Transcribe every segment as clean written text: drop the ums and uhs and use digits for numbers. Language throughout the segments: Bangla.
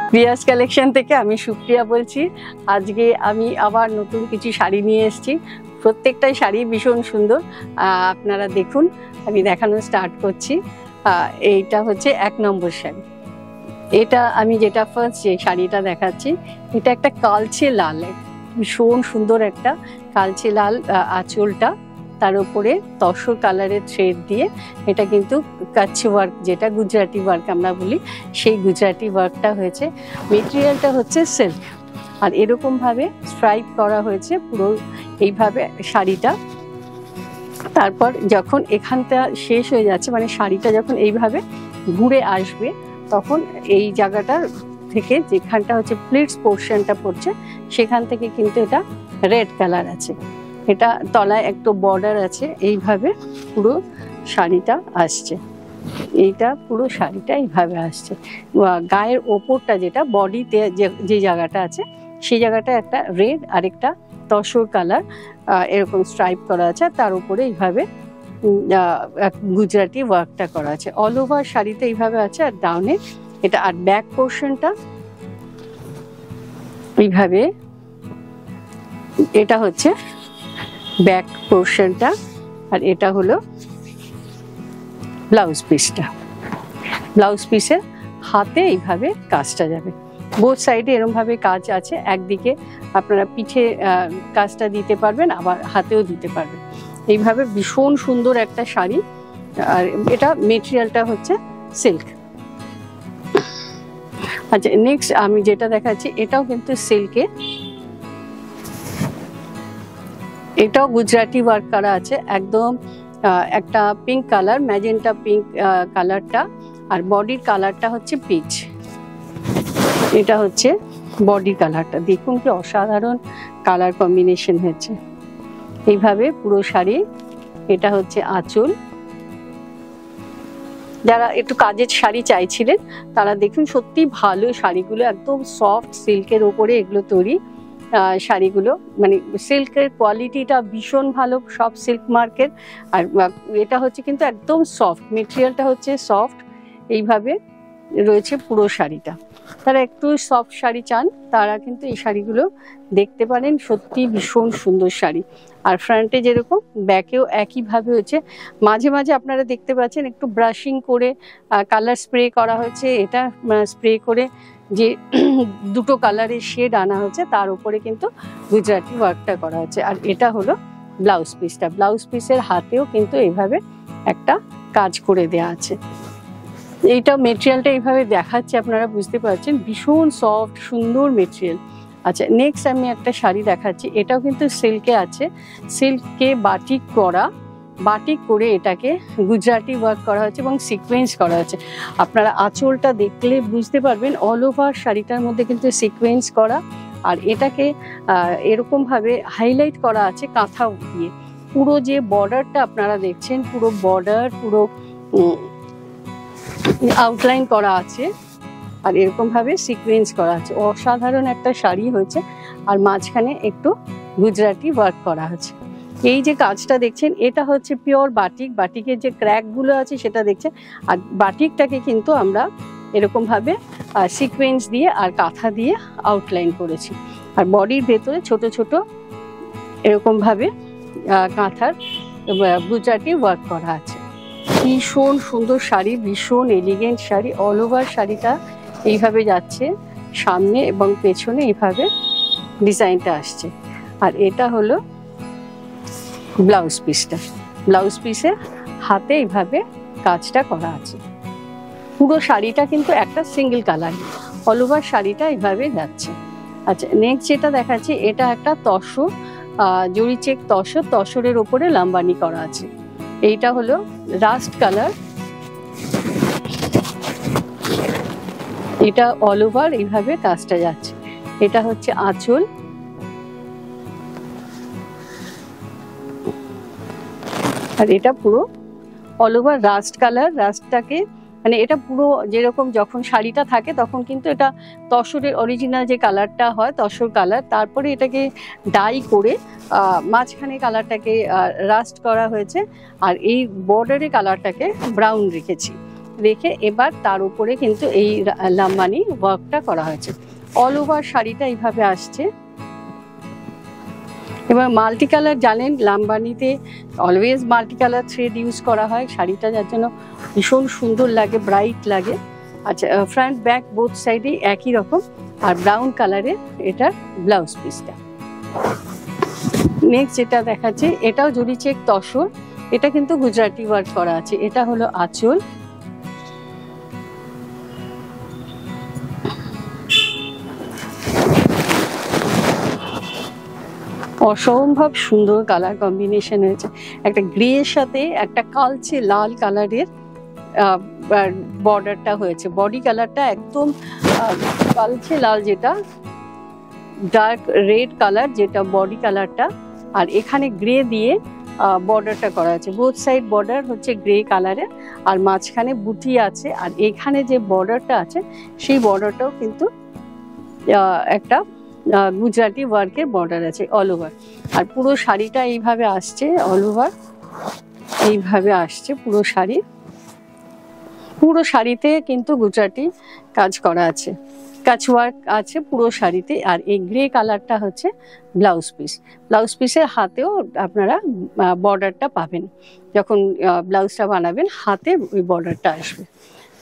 প্রিয়াস কালেকশন থেকে আমি সুপ্রিয়া বলছি। আজকে আমি আবার নতুন কিছু শাড়ি নিয়ে এসেছি। প্রত্যেকটাই শাড়ি ভীষণ সুন্দর, আপনারা দেখুন। আমি দেখানো স্টার্ট করছি। এইটা হচ্ছে 1 নম্বর শাড়ি। এটা আমি যেটা ফার্স্ট যে শাড়িটা দেখাচ্ছি, এটা একটা কালচে লাল, ভীষণ সুন্দর একটা কালচে লাল আঁচলটা, তার উপরে তসর কালারের থ্রেড দিয়ে, এটা কিন্তু কাচ্ছি ওয়ার্ক, যেটা গুজরাটি ওয়ার্ক আমরা বলি, সেই গুজরাটি ওয়ার্কটা হয়েছে। মেটেরিয়ালটা হচ্ছে সিল্ক, আর এরকমভাবে স্ট্রাইপ করা হয়েছে পুরো এইভাবে শাড়িটা। তারপর যখন এখানটা শেষ হয়ে যাচ্ছে, মানে শাড়িটা যখন এইভাবে ঘুরে আসবে, তখন এই জায়গাটার থেকে যেখানটা হচ্ছে প্লিটস পোর্শনটা পড়ছে, সেখান থেকে কিন্তু এটা রেড কালার আছে। এটা তলায় একটু বর্ডার আছে, এইভাবে পুরো শাড়িটা আসছে। এইটা পুরো শাড়িটা এইভাবে আসছে। গায়ের ওপরটা যেটা বডিতে যে জায়গাটা আছে, সেই জায়গাটা একটা রেড আর একটা তসর কালার এরকম স্ট্রাইপ করা আছে, তার উপরে এইভাবে গুজরাটি ওয়ার্কটা করা আছে। অল ওভার শাড়িতে এইভাবে আছে। আর ডাউনে এটা, আর ব্যাক পোর্শনটা এইভাবে, এটা হচ্ছে ব্যাক পোর্শনটা, আর এটা হলো ব্লাউজ পিসটা। ব্লাউজ পিসের হাতে এইভাবে কাজটা যাবে, বোথ সাইডে এরকম ভাবে কাজ আছে। একদিকে আপনারা পিঠে কাজটা দিতে পারবেন, আবার হাতেও দিতে পারবেন। এইভাবে ভীষণ সুন্দর একটা শাড়ি। আর এটা মেটেরিয়ালটা হচ্ছে সিল্ক। আচ্ছা, নেক্সট আমি যেটা দেখাচ্ছি, এটাও কিন্তু সিল্কে, এটাও গুজরাটি ওয়ার্ক করা আছে। একদম একটা পিঙ্ক কালার, ম্যাজেন্টা পিঙ্ক কালারটা, আর বডির কালারটা হচ্ছে পিচ। এটা হচ্ছে বডি কালারটা, দেখুন কি অসাধারণ কালার কম্বিনেশন হয়েছে। এইভাবে পুরো শাড়ি, এটা হচ্ছে আঁচল। যারা একটু কাজের শাড়ি চাইছিলেন, তারা দেখুন সত্যি ভালো শাড়িগুলো, একদম সফট সিল্কের ওপরে এগুলো তৈরি শাড়িগুলো, মানে সিল্কের কোয়ালিটিটা ভীষণ ভালো, সব সিল্ক মার্কের। আর এটা হচ্ছে কিন্তু একদম সফট, মেটেরিয়ালটা হচ্ছে সফট। এইভাবে রয়েছে পুরো শাড়িটা। তারা একটু সফট শাড়ি চান, তারা কিন্তু এই শাড়িগুলো দেখতে পারেন। সত্যি ভীষণ সুন্দর শাড়ি। আর ফ্রন্টে যেরকম, ব্যাকেও একইভাবে হচ্ছে। মাঝে মাঝে আপনারা দেখতে পাচ্ছেন একটু ব্রাশিং করে কালার স্প্রে করা হয়েছে। এটা স্প্রে করে যে দুটো কালারের শেড আনা হয়েছে, তার উপরে কিন্তু গুজরাটি ওয়ার্কটা করা হয়েছে। আর এটা হলো ব্লাউজ পিসটা। ব্লাউজ পিসের হাতেও কিন্তু এইভাবে একটা কাজ করে দেয়া আছে। এইটা মেটেরিয়ালটা এইভাবে দেখাচ্ছে, আপনারা বুঝতে পারছেন, ভীষণ সফট সুন্দর মেটেরিয়াল। আচ্ছা, নেক্সট আমি একটা শাড়ি দেখাচ্ছি। এটাও কিন্তু সিল্কে আছে, সিল্কে বাটিক করা, বাটিক করে এটাকে গুজরাটি ওয়ার্ক করা হয়েছে এবং সিকোয়েন্স করা হয়েছে। আপনারা আঁচলটা দেখলে বুঝতে পারবেন, অল ওভার শাড়িটার মধ্যে কিন্তু সিকোয়েন্স করা। আর এটাকে এরকমভাবে হাইলাইট করা আছে কাঁথা দিয়ে। পুরো যে বর্ডারটা আপনারা দেখছেন, পুরো বর্ডার পুরো আউটলাইন করা আছে, আর এরকম ভাবে সিকোয়েন্স করা আছে। অসাধারণ একটা শাড়ি হয়েছে। আর মাঝখানে একটু গুজরাটি ওয়ার্ক করা আছে। এই যে কাজটা দেখছেন, এটা হচ্ছে পিওর বাটিক। বাটিকের যে ক্র্যাকগুলো আছে সেটা দেখছেন। আর বাটিকটাকে কিন্তু আমরা এরকম ভাবে সিকোয়েন্স দিয়ে আর কাঁথা দিয়ে আউটলাইন করেছি। আর বডির ভেতরে ছোট ছোট এরকম ভাবে কাঁথার গুজরাটি ওয়ার্ক করা আছে। ভীষণ সুন্দর শাড়ি, ভীষণ এলিগেন্ট শাড়ি। অল ওভার শাড়িটা এইভাবে যাচ্ছে, সামনে এবং পেছনে এইভাবে ডিজাইনটা আসছে। আর এটা হলো ব্লাউজ পিসটা। ব্লাউজ পিসের হাতে এইভাবে কাজটা করা আছে। পুরো শাড়িটা কিন্তু একটা সিঙ্গেল কালার, অল ওভার শাড়িটা এইভাবে যাচ্ছে। আচ্ছা, নেক্সট যেটা দেখাচ্ছি, এটা একটা তসর, জরি চেক তসর, তসরের ওপরে লাম্বানি করা আছে। এইটা হলো রাস্ট কালার। এটা অল ওভার এইভাবে কাজটা যাচ্ছে। এটা হচ্ছে আঁচল। আর এটা পুরো অল ওভার রাস্ট কালার। রাস্টটাকে মানে এটা পুরো যেরকম যখন শাড়িটা থাকে তখন কিন্তু এটা তসরের অরিজিনাল যে কালারটা হয়, তসর কালার, তারপরে এটাকে ডাই করে মাঝখানে কালারটাকে রাস্ট করা হয়েছে। আর এই বর্ডারে কালারটাকে ব্রাউন রেখেছি। রেখে এবার তার উপরে কিন্তু এই লাম্বানি ওয়ার্কটা করা হয়েছে। অল ওভার শাড়িটা এইভাবে আসছে। এবার মাল্টি কালার, জানেন লাম্বানিতে always multi colour thread use করা হয় শাড়িটা, যার জন্য ভীষণ সুন্দর লাগে, ব্রাইট লাগে। আচ্ছা, ফ্রন্ট ব্যাক বোথ সাইডে একই রকম, আর ব্রাউন কালারের এটা ব্লাউজ পিসটা। নেক্সট যেটা দেখাচ্ছে, এটাও জরি চেক তসর, এটা কিন্তু গুজরাটি ওয়ার্ক করা আছে। এটা হলো আঁচল, অসম্ভব সুন্দর কালার কম্বিনেশন হয়েছে। একটা গ্রে এর সাথে একটা কালচে লাল কালারের বর্ডারটা হয়েছে। বডি কালারটা একদম কালচে লাল, যেটা ডার্ক রেড কালার, যেটা বডি কালারটা, আর এখানে গ্রে দিয়ে বর্ডারটা করা আছে। বোথ সাইড বর্ডার হচ্ছে গ্রে কালারের, আর মাঝখানে বুটি আছে। আর এখানে যে বর্ডারটা আছে সেই বর্ডারটাও কিন্তু একটা গুজরাটি ওয়ার্কের বর্ডার আছে অল ওভার। আর পুরো শাড়িটা এইভাবে আসছে, অল ওভার এইভাবে আসছে পুরো শাড়ি। পুরো শাড়িতে কিন্তু গুজরাটি কাজ করা আছে, কাজ ওয়ার্ক আছে পুরো শাড়িতে। আর এই গ্রে কালারটা হচ্ছে ব্লাউজ পিস। ব্লাউজ পিসের হাতেও আপনারা বর্ডারটা পাবেন, যখন ব্লাউজটা বানাবেন হাতে ওই বর্ডারটা আসবে।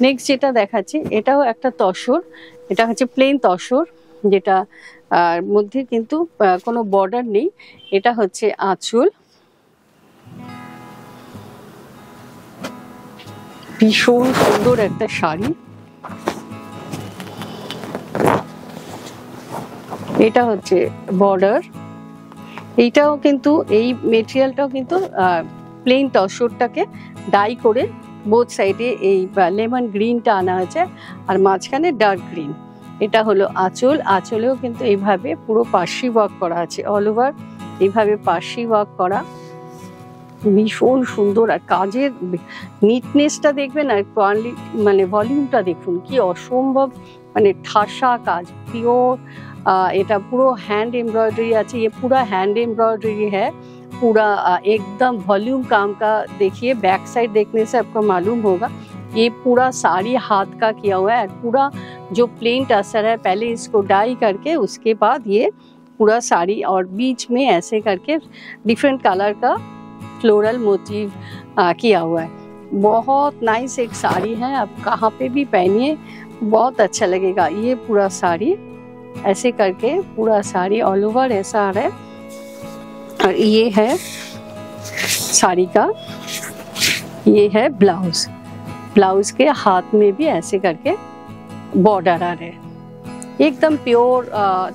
নেক্সট যেটা দেখাচ্ছি, এটাও একটা তসর, এটা হচ্ছে প্লেন তসর, যেটা মধ্যে কিন্তু কোনো বর্ডার নেই। এটা হচ্ছে আঁচল, ভীষণ সুন্দর একটা শাড়ি। এটা হচ্ছে বর্ডার, এইটাও কিন্তু এই মেটেরিয়ালটাও কিন্তু প্লেন তসরটাকে ডাই করে বোথ সাইডে এই লেমন গ্রিনটা আনা হয়েছে, আর মাঝখানে ডার্ক গ্রিন। এটা হলো আঁচল, আঁচলেও কিন্তু এইভাবে পুরো পার্সি ওয়ার্ক করা আছে, অল ওভার এইভাবে পার্সি ওয়ার্ক করা, ভীষণ সুন্দর। আর কাজের নিটনেসটা দেখবেন, আর কোয়ালিটি মানে ভলিউমটা দেখুন কি অসম্ভব, মানে ঠাসা কাজ, পিওর। এটা পুরো हैंड एम्ब्रॉयडरी আছে, ये पूरा हैंड एम्ब्रॉयडरी है, पूरा एकदम वॉल्यूम काम का। देखिए बैक साइड देखने से आपको मालूम होगा, ये पूरा साड़ी हाथ का किया हुआ है। पूरा जो प्लेन टसर है, पहले इसको डाई करके उसके बाद ये पूरा साड़ी, और बीच में ऐसे करके डिफरेंट कलर का फ्लोरल मोटिव किया हुआ है। बहुत नाइस एक साड़ी है, आप कहाँ पे भी पहनिए बहुत अच्छा लगेगा। ये पूरा साड़ी ऐसे करके पूरा साड़ी ऑल ओवर ऐसा आ रहा है। और ये है साड़ी का, ये है ब्लाउज, ब्लाउज के हाथ में भी ऐसे करके बॉर्डर आ रहे हैं। एकदम प्योर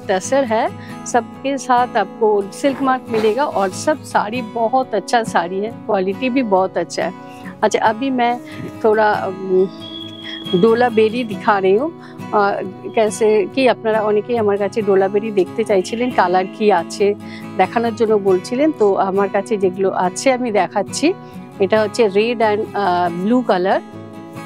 टसर है, सबके साथ आपको सिल्क मार्क मिलेगा, और सब साड़ी बहुत अच्छा साड़ी है, क्वालिटी भी बहुत अच्छा है। अच्छा, अभी मैं थोड़ा ডোলা বেরি দিখা रही हूँ, कैसे কি আপনারা অনেকেই আমার কাছে ডোলা বেরি দেখতে চাইছিলেন, কালার কি আছে দেখানোর জন্য বলছিলেন। তো আমার কাছে যেগুলো আছে আমি দেখাচ্ছি। এটা হচ্ছে রেড অ্যান্ড ব্লু কালার,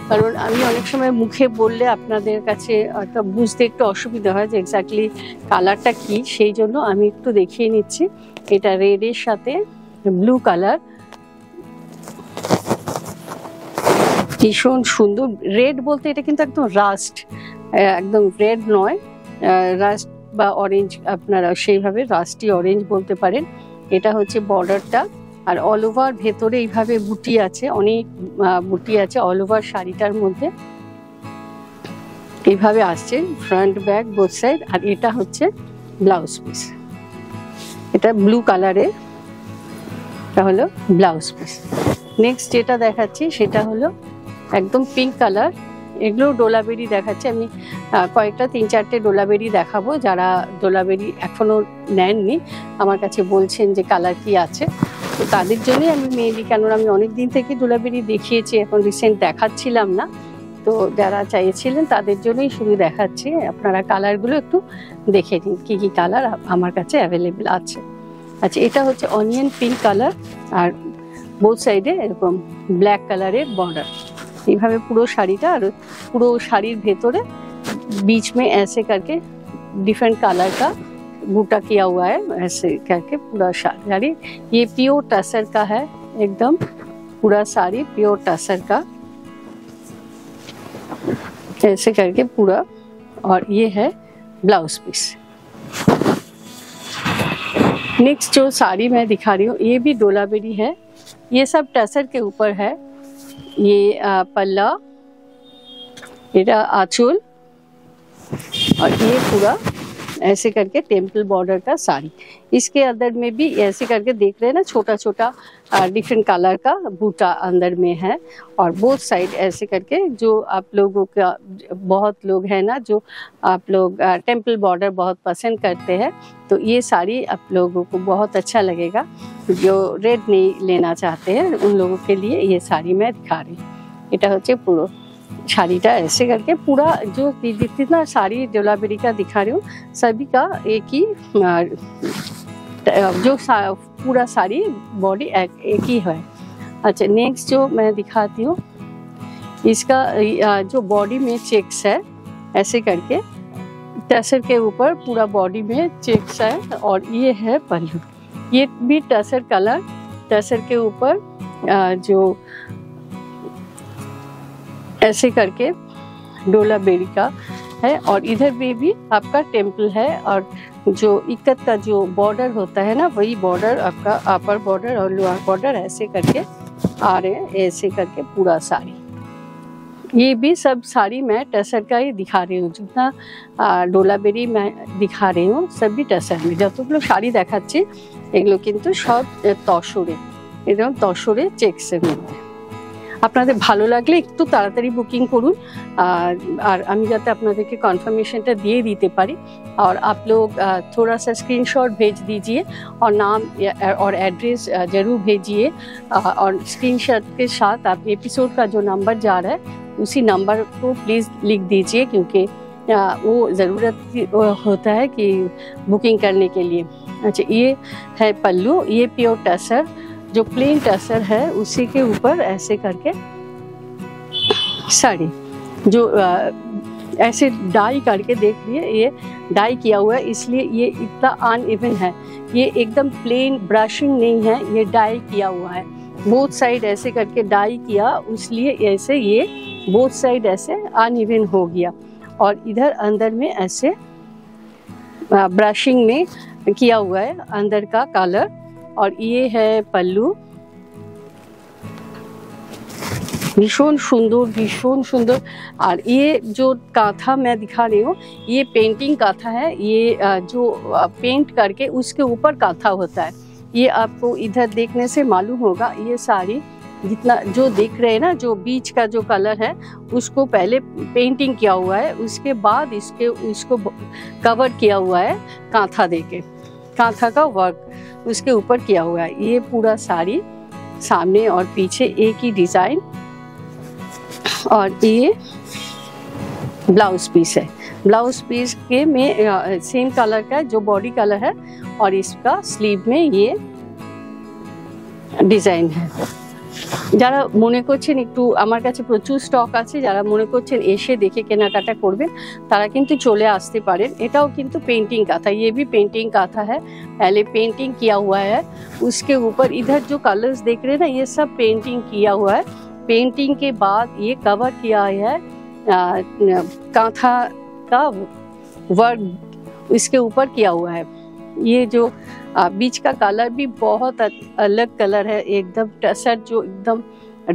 কারণ আমি অনেক সময় মুখে বললে আপনাদের কাছে একটা বুঝতে একটু অসুবিধা হয় যে এক্স্যাক্টলি কালারটা কি, সেই জন্য আমি একটু দেখিয়ে নিচ্ছি। এটা রেডের সাথে ব্লু কালার, ভীষণ সুন্দর। রেড বলতে এটা কিন্তু একদম রাস্ট, একদম রেড নয়, রাস্ট বা অরেঞ্জ, আপনারা সেইভাবে রাস্টি অরেঞ্জ বলতে পারেন। এটা হচ্ছে বর্ডারটা, আর অল ওভার ভেতরে এইভাবে বুটি আছে, অনেক বুটি আছে অল ওভার শাড়িটার মধ্যে, এইভাবে আসছে ফ্রন্ট ব্যাক বোথ সাইড। আর এটা হচ্ছে ব্লাউজ পিস, এটা ব্লু কালারের, এটা হলো ব্লাউজ পিস। নেক্সট যেটা দেখাচ্ছি সেটা হলো একদম পিঙ্ক কালার। এগুলো ডোলাবেরি দেখাচ্ছি আমি, কয়েকটা 3-4টে ডোলাবেরি দেখাবো। যারা ডোলাবেরি এখনো নেননি আমার কাছে বলছেন যে কালার কি আছে, তো তাদের জন্যই আমি মেনলি, কেননা আমি অনেক দিন থেকে ডোলাবেরি দেখিয়েছি, এখন রিসেন্ট দেখাচ্ছিলাম না। তো যারা চাইছিলেন তাদের জন্যই শুধু দেখাচ্ছি, আপনারা কালারগুলো একটু দেখে নিন কি কি কালার আমার কাছে অ্যাভেলেবেল আছে। আচ্ছা, এটা হচ্ছে অনিয়ন পিঙ্ক কালার, আর বোথ সাইডে এরকম ব্ল্যাক কালারের বর্ডার, এইভাবে পুরো শাড়িটা। আর পুরো শাড়ির ভেতরে बीच में ऐसे करके डिफरेंट कलर का बूटा किया हुआ है, ऐसे करके पूरा साड़ी। ये प्योर टसर का है, एकदम पूरा साड़ी प्योर टसर का। ऐसे करके पूरा। और ये है ब्लाउज पीस। नेक्स्ट जो साड़ी मैं दिखा रही हूँ ये भी डोलाबेरी है। ये सब टसर के ऊपर है। ये पल्ला, ये आंचल, और ये पूरा ऐसे करके टेम्पल बॉर्डर का साड़ी। इसके अंदर में भी ऐसे करके देख रहे हैं ना, छोटा छोटा डिफरेंट कलर का बूटा अंदर में है। और बोथ साइड ऐसे करके, जो आप लोगों का बहुत लोग हैं ना जो आप लोग टेम्पल बॉर्डर बहुत पसंद करते हैं, तो ये साड़ी आप लोगों को बहुत अच्छा लगेगा। जो रेड नहीं लेना चाहते हैं उन लोगों के लिए ये साड़ी मैं दिखा रही हूँ। এটা হচ্ছে পুরো শাড়িটা ऐसे करके पूरा जो जितना साड़ी डोलाबेरी का दिखा रही हूँ सभी का एक ही जो पूरा साड़ी बॉडी एक ही है। अच्छा, नेक्स्ट जो मैं दिखाती हूँ इसका जो बॉडी में चेक्स है ऐसे करके, टसर के ऊपर पूरा बॉडी में चेक्स है। और ये है पल्लू, ये भी टसर कलर, टसर के ऊपर जो ऐसे करके डोलाबेरी का है। और इधर भी आपका टेम्पल है। और जो इक्कत का जो बॉर्डर होता है ना, वही बॉर्डर आपका अपर बॉर्डर और लोअर बॉर्डर ऐसे करके आ रहे हैं। ऐसे करके पूरा साड़ी, ये भी सब साड़ी मैं टसर का ही दिखा रही हूँ। जितना डोलाबेरी मैं दिखा रही हूँ सभी टसर में। যতগুলো শাড়ি দেখাচ্ছি এগুলো কিন্তু সব তসরে, এরকম তসরে চেকসের মধ্যে। আপনাদের ভালো লাগলে একটু তাড়াতাড়ি বুকিং করুন, আর আমি যাতে আপনাদেরকে কনফার্মেশনটা দিয়ে দিতে পারি। और आप लोग थोड़ा सा स्क्रीनशॉट भेज दीजिए और नाम और एड्रेस ज़रूर भेजिए। और स्क्रीनशॉट के साथ आप एपिसोड का जो नंबर जा रहा है उसी नंबर को प्लीज़ लिख दीजिए, क्योंकि वो ज़रूरत होता है कि बुकिंग करने के लिए। अच्छा, ये है पल्लू, ये प्योर टसर, जो प्लेन टसर है उसी के ऊपर ऐसे करके साड़ी, जो ऐसे डाई करके देख लिए, ये डाई किया हुआ है इसलिए ये इतना अनइवन है। ये एकदम प्लेन ब्रशिंग नहीं है, ये डाई किया हुआ है। बोथ साइड ऐसे करके डाई किया, इसलिए ऐसे ये बोथ साइड ऐसे अनइवन हो गया। और इधर अंदर में ऐसे ब्रशिंग में किया हुआ है अंदर का कलर। और ये है पल्लू, भीषण सुंदर, भीषण सुंदर। और ये जो काथा मैं दिखा रही हूँ ये पेंटिंग काथा है। ये जो पेंट करके उसके ऊपर काथा होता है। ये आपको इधर देखने से मालूम होगा। ये साड़ी जितना जो देख रहे हैं ना, जो बीच का जो कलर है उसको पहले पेंटिंग किया हुआ है, उसके बाद इसको कवर किया हुआ है काथा देके, काथा का वर्क उसके ऊपर किया हुआ है। ये पूरा साड़ी सामने और पीछे एक ही डिज़ाइन। और ये ब्लाउज पीस है। ब्लाउज पीस के में सेम कलर का जो बॉडी कलर है और इसका स्लीव में ये डिज़ाइन है। যারা মনে করছেন একটু আমার কাছে প্রচুর স্টক আছে, যারা মনে করছেন এসে দেখে কেনাকাটা করবেন তারা কিন্তু চলে আসতে পারেন। এটাও কিন্তু पेंटिंग का था, ये भी पेंटिंग का था है, पहले पेंटिंग किया हुआ है। उसके ऊपर इधर जो कलर्स देख रहे हैं ना, ये सब पेंटिंग किया हुआ है। पेंटिंग के बाद ये कवर किया है कांथा का वर्क इसके ऊपर किया हुआ है। ये जो बीच का कलर भी बहुत अलग कलर है, एकदम टसर, जो एकदम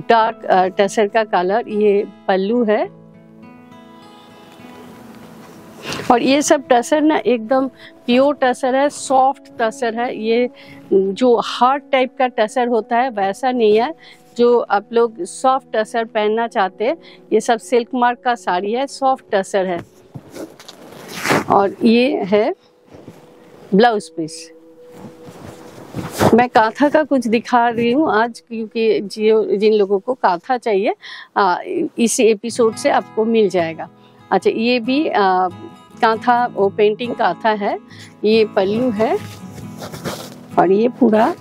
डार्क टसर का कलर। ये पल्लू है। और ये सब टसर ना एकदम प्योर टसर है, सॉफ्ट टसर है। ये जो हार्ड टाइप का टसर होता है वैसा नहीं है। जो आप लोग सॉफ्ट टसर पहनना चाहते हैं, ये सब सिल्क मार्क का साड़ी है, सॉफ्ट टसर है। और ये है ब्लाउज पीस। मैं काथा का कुछ दिखा रही हूँ आज, क्योंकि जिन लोगों को काथा चाहिए इस एपिसोड से आपको मिल जाएगा। अच्छा, ये भी काथा वो पेंटिंग काथा है। ये पल्लू है और ये पूरा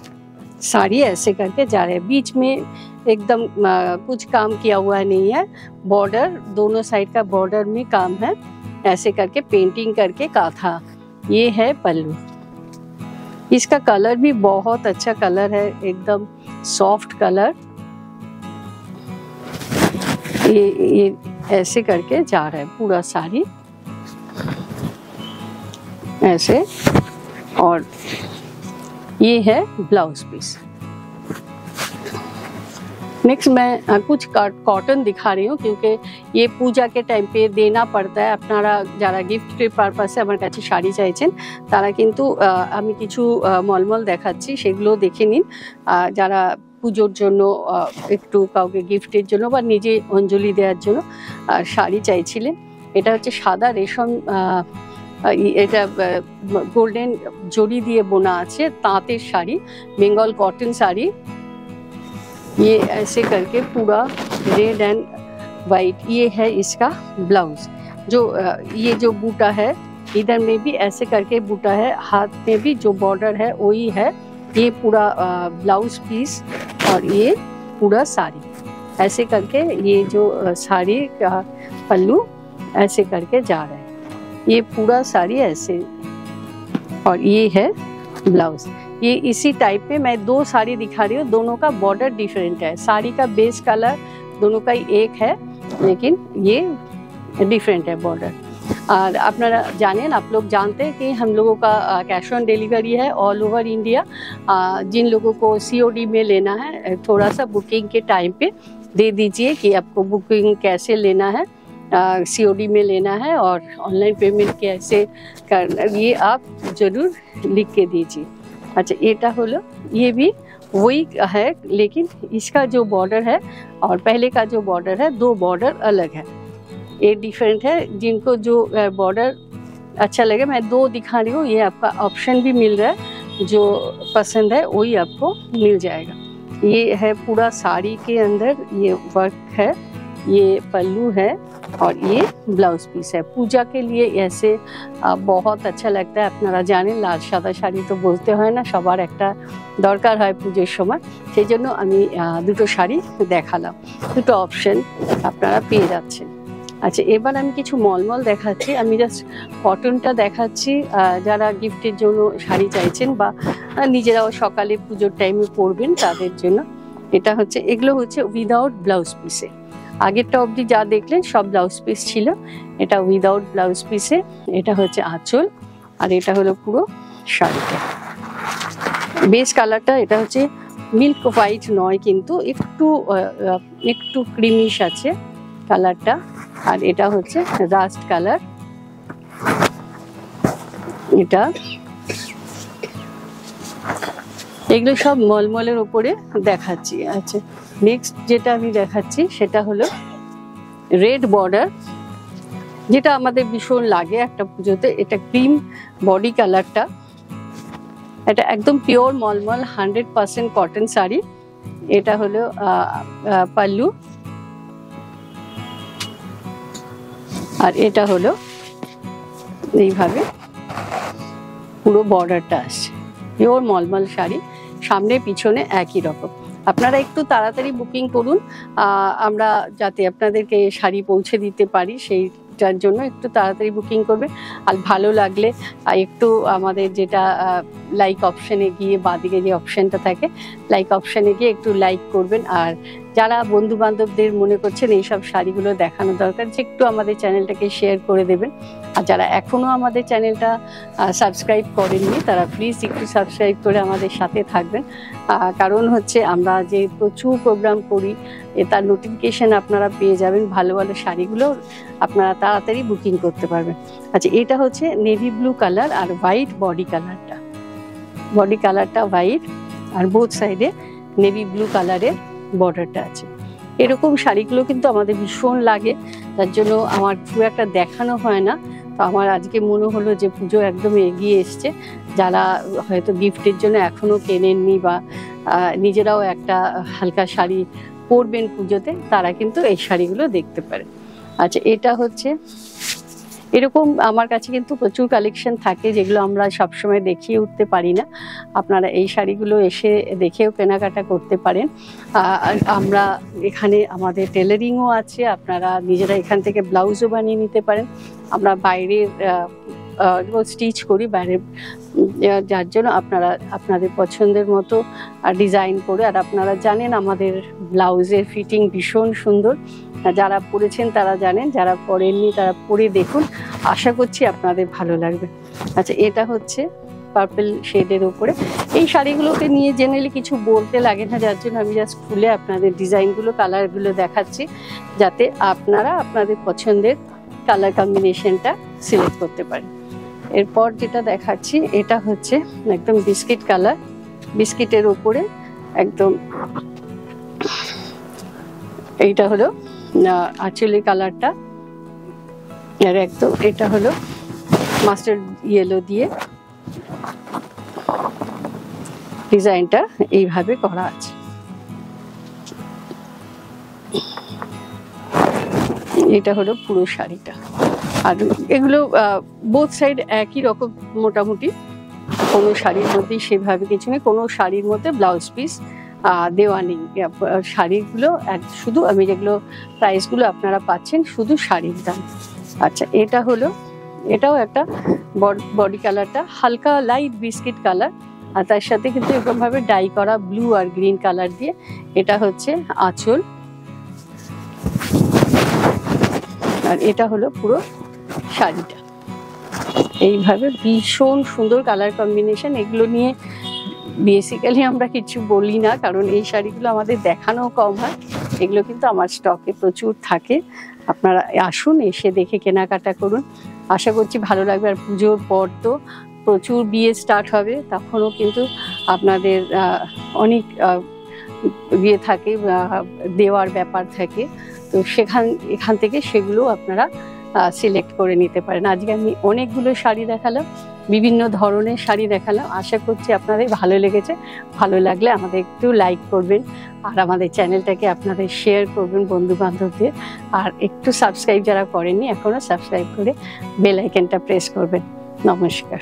साड़ी ऐसे करके जा रहे हैं। बीच में एकदम कुछ काम किया हुआ नहीं है। बॉर्डर दोनों साइड का बॉर्डर में काम है, ऐसे करके पेंटिंग करके काथा। ये है पल्लू। इसका कलर भी बहुत अच्छा कलर है, एकदम सॉफ्ट कलर। ये ऐसे करके जा रहा है पूरा साड़ी ऐसे। और ये है ब्लाउज पीस। नेक्स्ट मैं कुछ कॉटन दिखा रही हूँ क्योंकि ये पूजा के टाइम पे देना पड़ता है। আপনারা যারা গিফটের পারপাসে আমার কাছে শাড়ি চাইছেন তারা কিন্তু আমি কিছু মলমল দেখাচ্ছি, সেগুলো দেখে নিন। যারা পুজোর জন্য একটু কাউকে গিফটের জন্য বা নিজে অঞ্জলি দেওয়ার জন্য শাড়ি চাইছিলেন, এটা হচ্ছে সাদা রেশম, এটা গোল্ডেন জরি দিয়ে বোনা আছে তাঁতের শাড়ি, বেঙ্গল कॉटन साड़ी। ये ऐसे करके पूरा रेड एंड वाइट, ये है इसका ब्लाउज। जो ये जो बूटा है इधर में भी ऐसे करके बूटा है, हाथ में भी जो बॉर्डर है वही है। ये पूरा ब्लाउज पीस और ये पूरा साड़ी ऐसे करके, ये जो साड़ी का पल्लू ऐसे करके जा रहा है। ये पूरा साड़ी ऐसे और ये है ब्लाउज। ये इसी टाइप में मैं दो साड़ी दिखा रही हूँ, दोनों का बॉर्डर डिफरेंट है। साड़ी का बेस कलर दोनों का ही एक है लेकिन ये डिफरेंट है बॉर्डर। और अपना जानें, आप लोग जानते हैं कि हम लोगों का कैश ऑन डिलीवरी है ऑल ओवर इंडिया। जिन लोगों को COD में लेना है थोड़ा सा बुकिंग के टाइम पे दे दीजिए कि आपको बुकिंग कैसे लेना है, COD में लेना है और ऑनलाइन पेमेंट कैसे करना, ये आप ज़रूर लिख के दीजिए। अच्छा, एटा होलो, ये भी वही है लेकिन इसका जो बॉर्डर है और पहले का जो बॉर्डर है, दो बॉर्डर अलग है, ये डिफरेंट है। जिनको जो बॉर्डर अच्छा लगे, मैं दो दिखा रही हूँ, ये आपका ऑप्शन भी मिल रहा है, जो पसंद है वही आपको मिल जाएगा। ये है पूरा साड़ी के अंदर ये वर्क है, ये पल्लू है और ये ब्लाउज पीस है। पूजा के लिए ऐसे बहुत अच्छा लगता है। আপনারা জানেন লাল সাদা শাড়ি তো বলতে হয় না, সবার একটা দরকার হয় পুজোর সময়, সেই জন্য আমি দুটো শাড়ি দেখালাম, দুটো অপশন আপনারা পেয়ে যাচ্ছেন। আচ্ছা, এবার আমি কিছু মলমল দেখাচ্ছি, আমি জাস্ট কটনটা দেখাচ্ছি। যারা গিফটের জন্য শাড়ি চাইছেন বা নিজেরাও সকালে পুজোর টাইমে পরবেন তাদের জন্য এটা হচ্ছে, এগুলো হচ্ছে উইদাউট ব্লাউজ পিসে। আগেরটা অবধি যা দেখলেন সব ব্লাউজ পিস ছিল, এটা উইদাউট ব্লাউজ পিসে। এটা হচ্ছে আঁচল আর এটা হলো পুরো শাড়িটা। বেস কালারটা এটা হচ্ছে মিল্ক হোয়াইট নয় কিন্তু একটু একটু ক্রিমিশ আছে কালারটা, আর এটা হচ্ছে রাস্ট কালার। এটা এগুলো সব মলমলের উপরে দেখাচ্ছি। আচ্ছা, নেক্সট যেটা আমি দেখাচ্ছি সেটা হলো রেড বর্ডার, যেটা আমাদের ভীষণ লাগে একটা পুজোতে। এটা ক্রিম বডি কালারটা, এটা একদম পিওর মলমল 100% কটন শাড়ি। এটা হলো পাল্লু আর এটা হলো এইভাবে পুরো বর্ডারটা আসছে। পিওর মলমল শাড়ি, সামনে পিছনে একই রকম। আপনারা একটু তাড়াতাড়ি বুকিং করুন, আমরা যাতে আপনাদেরকে শাড়ি পৌঁছে দিতে পারি সেইটার জন্য একটু তাড়াতাড়ি বুকিং করবে। আর ভালো লাগলে একটু আমাদের যেটা লাইক অপশানে গিয়ে, বাঁদিকে যে অপশানটা থাকে লাইক অপশানে গিয়ে একটু লাইক করবেন। আর যারা বন্ধু বান্ধবদের মনে করছেন এইসব শাড়িগুলো দেখানো দরকার, যে একটু আমাদের চ্যানেলটাকে শেয়ার করে দেবেন। আর যারা এখনও আমাদের চ্যানেলটা সাবস্ক্রাইব করেননি তারা প্লিজ একটু সাবস্ক্রাইব করে আমাদের সাথে থাকবেন। কারণ হচ্ছে আমরা যে প্রচুর প্রোগ্রাম করি তার নোটিফিকেশান আপনারা পেয়ে যাবেন, ভালো ভালো শাড়িগুলো আপনারা তাড়াতাড়ি বুকিং করতে পারবেন। আচ্ছা, এটা হচ্ছে নেভি ব্লু কালার আর হোয়াইট বডি কালারটা, বডি কালারটা হোয়াইট আর বোথ সাইডে নেভি ব্লু কালারের বর্ডারটা আছে। এরকম শাড়িগুলো কিন্তু আমাদের ভীষণ লাগে, তার জন্য আমার খুব একটা দেখানো হয় না। তো আমার আজকে মনে হলো যে পুজো একদম এগিয়ে এসছে, যারা হয়তো গিফটের জন্য এখনও কেনেননি বা নিজেরাও একটা হালকা শাড়ি পরবেন পুজোতে, তারা কিন্তু এই শাড়িগুলো দেখতে পারেন। আচ্ছা, এটা হচ্ছে এরকম আমার কাছে কিন্তু প্রচুর কালেকশন থাকে যেগুলো আমরা সবসময় দেখিয়ে উঠতে পারি না। আপনারা এই শাড়িগুলো এসে দেখেও কেনাকাটা করতে পারেন। আমরা এখানে আমাদের টেলারিংও আছে, আপনারা নিজেরা এখান থেকে ব্লাউজও বানিয়ে নিতে পারেন। আমরা বাইরের স্টিচ করি বাইরে, যার জন্য আপনারা আপনাদের পছন্দের মতো ডিজাইন করে, আর আপনারা জানেন আমাদের ব্লাউজের ফিটিং ভীষণ সুন্দর, যারা পরেছেন তারা জানেন, যারা পরেননি তারা পরে দেখুন, আশা করছি আপনাদের ভালো লাগবে। আচ্ছা, এটা হচ্ছে পার্পল শেডের উপরে। এই শাড়িগুলোকে নিয়ে জেনারেলি কিছু বলতে লাগে না, যার জন্য আমি জাস্ট খুলে আপনাদের ডিজাইনগুলো, কালারগুলো দেখাচ্ছি, যাতে আপনারা আপনাদের পছন্দের কালার কম্বিনেশনটা সিলেক্ট করতে পারেন। এরপর যেটা দেখাচ্ছি এটা হচ্ছে একদম বিস্কিট কালার, বিস্কিটের উপরে একদম, এইটা হলো আঁচলের কালারটা, আর একদম এটা হলো মাস্টার্ড ইয়েলো দিয়ে ডিজাইনটা এইভাবে করা আছে। এটা হলো পুরো শাড়িটা, আর এগুলো বোথ সাইড একই রকম মোটামুটি, কোনো শাড়ির মধ্যেই সেভাবে কিছু নেই, কোনো শাড়ির মধ্যে ব্লাউজ পিস দেওয়া নেই। শাড়িগুলো শুধু আমি যেগুলো প্রাইসগুলো আপনারা পাচ্ছেন শুধু শাড়ির দাম। আচ্ছা, এটা হলো, এটাও একটা বডি কালারটা হালকা লাইট বিস্কিট কালার, আর তার সাথে কিন্তু এরকম ভাবে ডাই করা ব্লু আর গ্রিন কালার দিয়ে। এটা হচ্ছে আঁচল, আর এটা হলো পুরো শাড়িটা। এইভাবে ভীষণ সুন্দর কালার কম্বিনেশন। এগুলো নিয়ে বেসিক্যালি আমরা কিছু বলি না, কারণ এই শাড়িগুলো আমাদের দেখানো কম হয়, এগুলো কিন্তু আমার স্টকে প্রচুর থাকে। আপনারা আসুন, এসে দেখে কেনাকাটা করুন, আশা করছি ভালো লাগবে। আর পুজোর পর তো প্রচুর বিয়ে স্টার্ট হবে, তখনও কিন্তু আপনাদের অনেক বিয়ে থাকে, দেওয়ার ব্যাপার থাকে, তো এখান থেকে সেগুলো আপনারা সিলেক্ট করে নিতে পারেন। আজকে আমি অনেকগুলো শাড়ি দেখালাম, বিভিন্ন ধরনের শাড়ি দেখালাম, আশা করছি আপনাদের ভালো লেগেছে। ভালো লাগলে আমাদের একটু লাইক করবেন, আর আমাদের চ্যানেলটাকে আপনাদের শেয়ার করবেন বন্ধু বান্ধবদের, আর একটু সাবস্ক্রাইব যারা করেননি এখনও সাবস্ক্রাইব করে বেল আইকনটা প্রেস করবেন। নমস্কার।